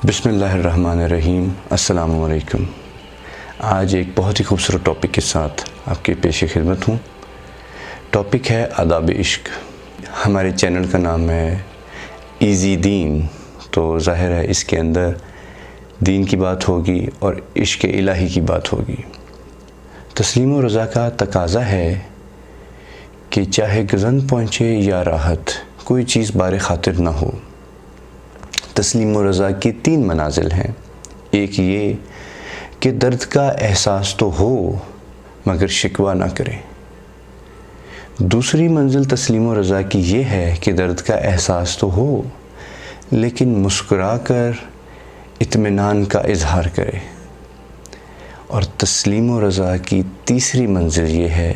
بسم اللہ الرحمن الرحیم۔ السلام علیکم۔ آج ایک بہت ہی خوبصورت ٹاپک کے ساتھ آپ کے پیش خدمت ہوں۔ ٹاپک ہے آداب عشق۔ ہمارے چینل کا نام ہے ایزی دین، تو ظاہر ہے اس کے اندر دین کی بات ہوگی اور عشق الہی کی بات ہوگی۔ تسلیم و رضا کا تقاضا ہے کہ چاہے گزند پہنچے یا راحت، کوئی چیز بار خاطر نہ ہو۔ تسلیم و رضا کی 3 منازل ہیں۔ ایک یہ کہ درد کا احساس تو ہو مگر شکوہ نہ کرے۔ دوسری منزل تسلیم و رضا کی یہ ہے کہ درد کا احساس تو ہو لیکن مسکرا کر اطمینان کا اظہار کرے۔ اور تسلیم و رضا کی تیسری منزل یہ ہے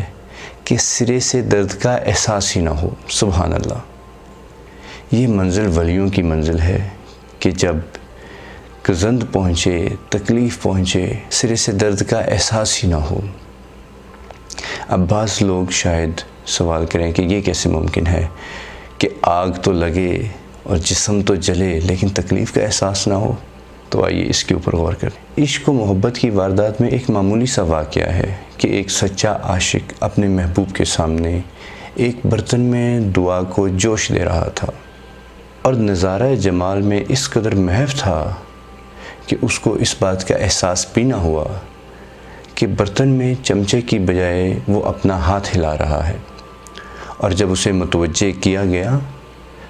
کہ سرے سے درد کا احساس ہی نہ ہو۔ سبحان اللہ۔ یہ منزل ولیوں کی منزل ہے کہ جب گزند پہنچے، تکلیف پہنچے، سرے سے درد کا احساس ہی نہ ہو۔ اب بعض لوگ شاید سوال کریں کہ یہ کیسے ممکن ہے کہ آگ تو لگے اور جسم تو جلے لیکن تکلیف کا احساس نہ ہو؟ تو آئیے اس کے اوپر غور کریں۔ عشق و محبت کی واردات میں ایک معمولی سا واقعہ ہے کہ ایک سچا عاشق اپنے محبوب کے سامنے ایک برتن میں دعا کو جوش دے رہا تھا اور نظارہ جمال میں اس قدر محو تھا کہ اس کو اس بات کا احساس بھی نہ ہوا کہ برتن میں چمچے کی بجائے وہ اپنا ہاتھ ہلا رہا ہے، اور جب اسے متوجہ کیا گیا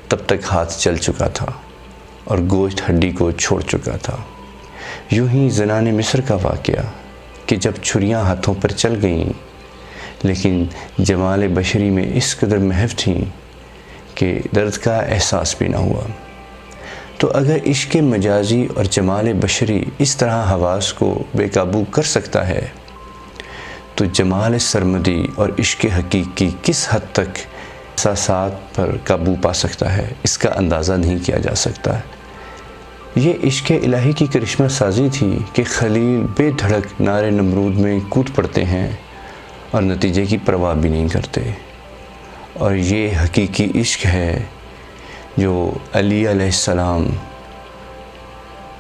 تب تک ہاتھ چل چکا تھا اور گوشت ہڈی کو چھوڑ چکا تھا۔ یوں ہی زنان مصر کا واقعہ کہ جب چھریاں ہاتھوں پر چل گئیں لیکن جمال بشری میں اس قدر محو تھیں کہ درد کا احساس بھی نہ ہوا۔ تو اگر عشق مجازی اور جمال بشری اس طرح حواس کو بے قابو کر سکتا ہے تو جمال سرمدی اور عشق حقیقی کس حد تک احساسات پر قابو پا سکتا ہے، اس کا اندازہ نہیں کیا جا سکتا۔ یہ عشق الہی کی کرشمہ سازی تھی کہ خلیل بے دھڑک نار نمرود میں کود پڑتے ہیں اور نتیجے کی پرواہ بھی نہیں کرتے۔ اور یہ حقیقی عشق ہے جو علی علیہ السلام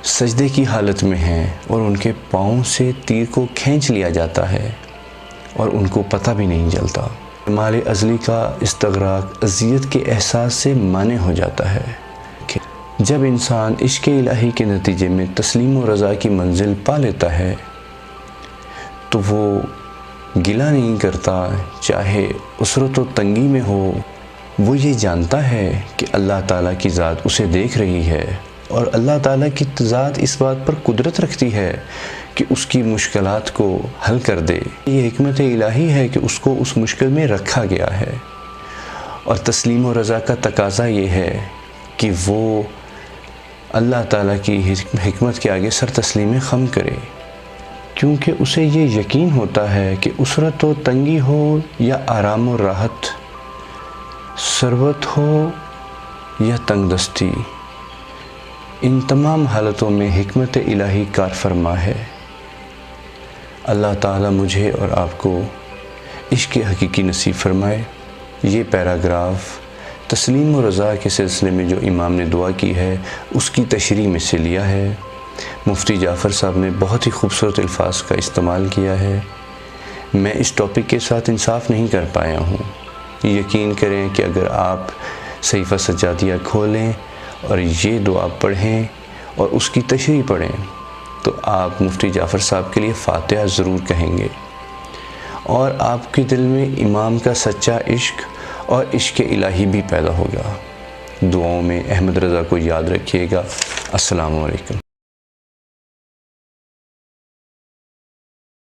سجدے کی حالت میں ہیں اور ان کے پاؤں سے تیر کو کھینچ لیا جاتا ہے اور ان کو پتہ بھی نہیں چلتا۔ جمال ازلی کا استغراق اذیت کے احساس سے مانع ہو جاتا ہے۔ جب انسان عشق الہی کے نتیجے میں تسلیم و رضا کی منزل پا لیتا ہے تو وہ گلہ نہیں کرتا، چاہے اسرت و تنگی میں ہو۔ وہ یہ جانتا ہے کہ اللہ تعالیٰ کی ذات اسے دیکھ رہی ہے اور اللہ تعالیٰ کی ذات اس بات پر قدرت رکھتی ہے کہ اس کی مشکلات کو حل کر دے۔ یہ حکمت الہی ہے کہ اس کو اس مشکل میں رکھا گیا ہے۔ اور تسلیم و رضا کا تقاضا یہ ہے کہ وہ اللہ تعالیٰ کی حکمت کے آگے سر تسلیم خم کرے، کیونکہ اسے یہ یقین ہوتا ہے کہ اسرت و تنگی ہو یا آرام و راحت، ثروت ہو یا تنگ دستی، ان تمام حالتوں میں حکمت الہی کار فرما ہے۔ اللہ تعالیٰ مجھے اور آپ کو عشق حقیقی نصیب فرمائے۔ یہ پیراگراف تسلیم و رضا کے سلسلے میں جو امام نے دعا کی ہے اس کی تشریح میں سے لیا ہے۔ مفتی جعفر صاحب نے بہت ہی خوبصورت الفاظ کا استعمال کیا ہے۔ میں اس ٹاپک کے ساتھ انصاف نہیں کر پایا ہوں۔ یقین کریں کہ اگر آپ صحیفہ سجادیہ کھولیں اور یہ دعا پڑھیں اور اس کی تشریح پڑھیں تو آپ مفتی جعفر صاحب کے لیے فاتحہ ضرور کہیں گے، اور آپ کے دل میں امام کا سچا عشق اور عشق الہی بھی پیدا ہوگا۔ دعاؤں میں احمد رضا کو یاد رکھیے گا۔ السلام علیکم۔